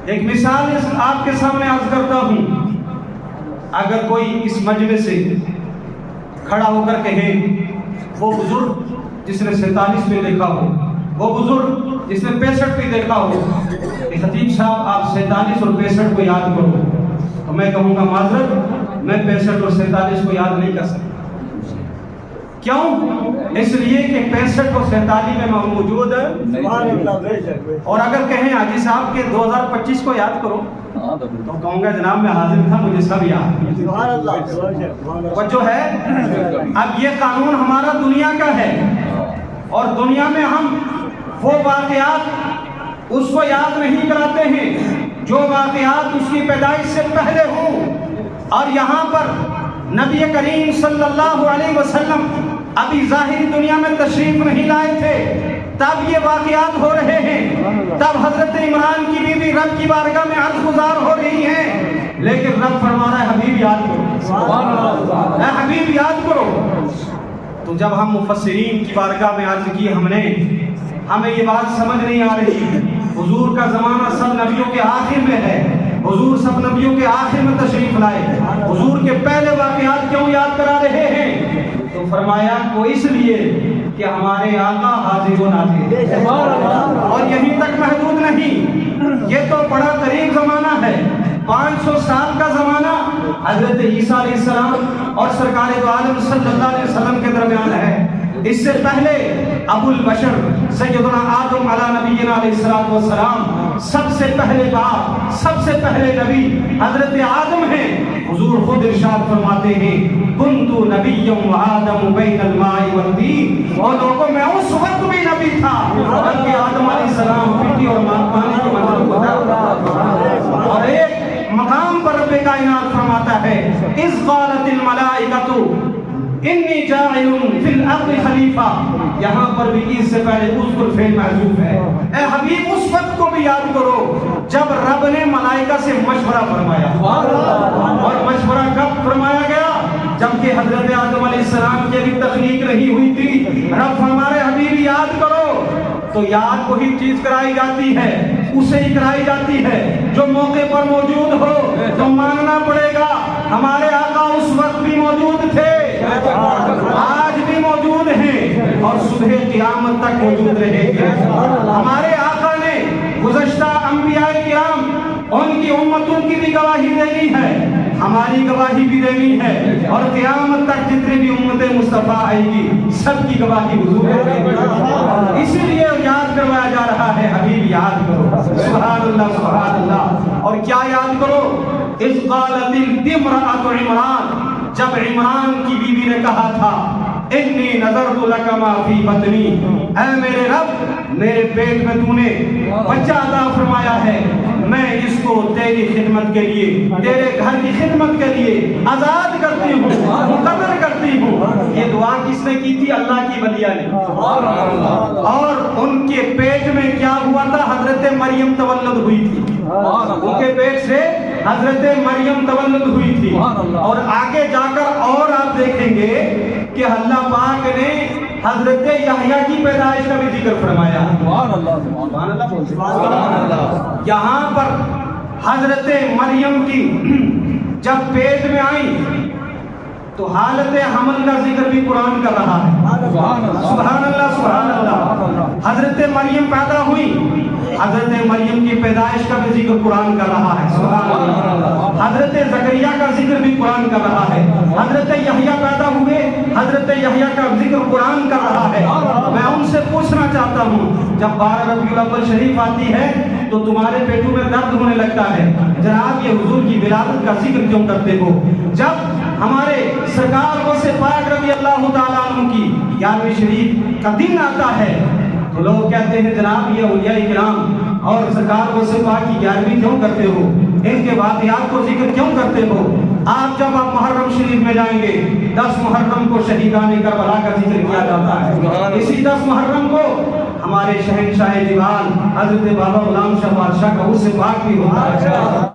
ایک مثال آپ کے سامنے عرض کرتا ہوں. اگر کوئی اس مجلس سے کھڑا ہو کر کہے وہ بزرگ جس نے 47 پہ دیکھا ہو، وہ بزرگ جس نے 65 پہ دیکھا ہو، کہ خطیب صاحب آپ 47 اور 65 کو یاد کرو، تو میں کہوں گا معذرت، میں 65 اور 47 کو یاد نہیں کر سکتا. کیوں؟ اس لیے کہ 65 اور 47 میں موجود ہے. اور اگر کہیں حاجی صاحب کے 2025 کو یاد کرو تو کہوں گا جناب میں حاضر تھا، مجھے سب یاد. جو ہے اب یہ قانون ہمارا دنیا کا ہے، اور دنیا میں ہم وہ واقعات اس کو یاد نہیں کراتے ہیں جو واقعات اس کی پیدائش سے پہلے ہوں. اور یہاں پر نبی کریم صلی اللہ علیہ وسلم ابھی ظاہری دنیا میں تشریف نہیں لائے تھے، تب یہ واقعات ہو رہے ہیں. تب حضرت عمران کی بیوی رب کی بارگاہ میں عرض گزار ہو رہی ہیں، لیکن رب فرما رہا ہے حبیب یاد کرو، اے حبیب یاد کرو. تو جب ہم مفسرین کی بارگاہ میں عرض کی ہمیں یہ بات سمجھ نہیں آ رہی، حضور کا زمانہ سب نبیوں کے آخر میں ہے، حضور سب نبیوں کے آخر میں تشریف لائے، حضور کے پہلے واقعات کیوں یاد کرا رہے ہیں؟ تو فرمایا کو اس لیے کہ ہمارے آقا حاضر و ناظر. اور یہیں تک محدود نہیں، یہ تو بڑا قریب زمانہ ہے، 500 سال کا زمانہ حضرت عیسیٰ علیہ السلام اور سرکار دو عالم صلی اللہ علیہ وسلم کے درمیان ہے. اس سے پہلے ابو البشر سیدنا آدم علی نبینا علیہ السلام، سب سے پہلے باپ، سب سے پہلے نبی حضرت آدم ہیں. حضور خود ارشاد فرماتے ہیں کنت نبی آدم بین الماء والطین، اور لوگوں میں اس وقت بھی نبی تھا بلکہ آدم علیہ السلام مٹی اور پانی کے منظر کو تھا. اور ایک مقام پر رب کائنات فرماتا ہے اذ قالت الملائکۃ انی جاعل فی الارض خلیفہ. یہاں پر بھی اس سے پہلے اذکر فعل محذوف ہے. اے حبیب اس وقت کو بھی یاد کرو جب رب نے ملائکہ سے مشورہ فرمایا. اور مشورہ کب فرمایا گیا؟ جبکہ حضرت آدم علیہ السلام کی ابھی تخلیق نہیں ہوئی تھی. رب ہمارے حبیب یاد کرو، تو یاد وہی چیز کرائی جاتی ہے، اسے ہی کرائی جاتی ہے جو موقع پر موجود ہو. تو ماننا پڑے گا ہمارے آقا اس وقت بھی موجود تھے، آج بھی موجود ہیں، اور صبح قیامت تک موجود رہیں گے. ہمارے آقا نے گزشتہ انبیاء کرام ان کی امتوں کی بھی گواہی دینی ہے، ہماری گواہی بھی دینی ہے، اور قیامت تک جتنی بھی امت مصطفیٰ آئے گی سب کی گواہی حضور ہے. اسی لیے یاد کروایا جا رہا ہے حبیب یاد کرو. سبحان اللہ سبحان اللہ. اور کیا یاد کرو؟ اذ قالت امرأۃ عمران، جب عمران کی بیوی نے کہا تھا انی نذرت لک ما فی بطنی، اے میرے رب میرے پیٹ میں تو نے بچہ عطا فرمایا ہے، میں اس کو تیری خدمت کے لیے، تیرے گھر کی خدمت کے لیے آزاد کرتی ہوں، مقرر کرتی ہوں. یہ دعا کس نے کی تھی؟ اللہ کی ولیہ نے. اور ان کے پیٹ میں کیا ہوا تھا؟ حضرت مریم تولد ہوئی تھی، ان کے پیٹ سے حضرت مریم تولد ہوئی تھی. اور آگے جا کر اور آپ دیکھیں گے کہ اللہ پاک نے حضرت یحییٰ کی پیدائش کا بھی ذکر فرمایا. یہاں پر حضرت مریم کی جب پیٹ میں آئی تو حالت حمل کا ذکر بھی قرآن کر رہا ہے. سبحان اللہ سبحان اللہ. حضرت مریم پیدا ہوئی، حضرت مریم کی پیدائش کا بھی ذکر قرآن کر رہا ہے. سبحان اللہ. حضرت زکریا کا ذکر بھی قرآن کر رہا ہے. حضرت یحییٰ پیدا ہوئے، حضرت یحییٰ کا ذکر قرآن کر رہا ہے. میں ان سے پوچھنا چاہتا ہوں جب 12 ربیع الاول شریف آتی ہے تو تمہارے پیٹوں میں درد ہونے لگتا ہے، جناب یہ حضور کی ولادت کا ذکر کیوں کرتے ہو؟ جب ہمارے سرکار غوث پاک رضی اللہ تعالیٰ عنہ کی 11ویں شریف کا دن آتا ہے تو لوگ کہتے ہیں جناب یہ اولیاء کرام اور سرکار غوث پاک کی 11ویں کیوں کرتے ہو، ان کے واقعات کو ذکر کیوں کرتے ہو؟ آپ جب آپ محرم شریف میں جائیں گے 10 محرم کو شہیدان کربلا کا ذکر کیا جاتا ہے. اسی 10 محرم کو ہمارے شہنشاہ جبال حضرت بابا غلام شاہ بادشاہ کا غوث پاک بھی ہوتا ہے.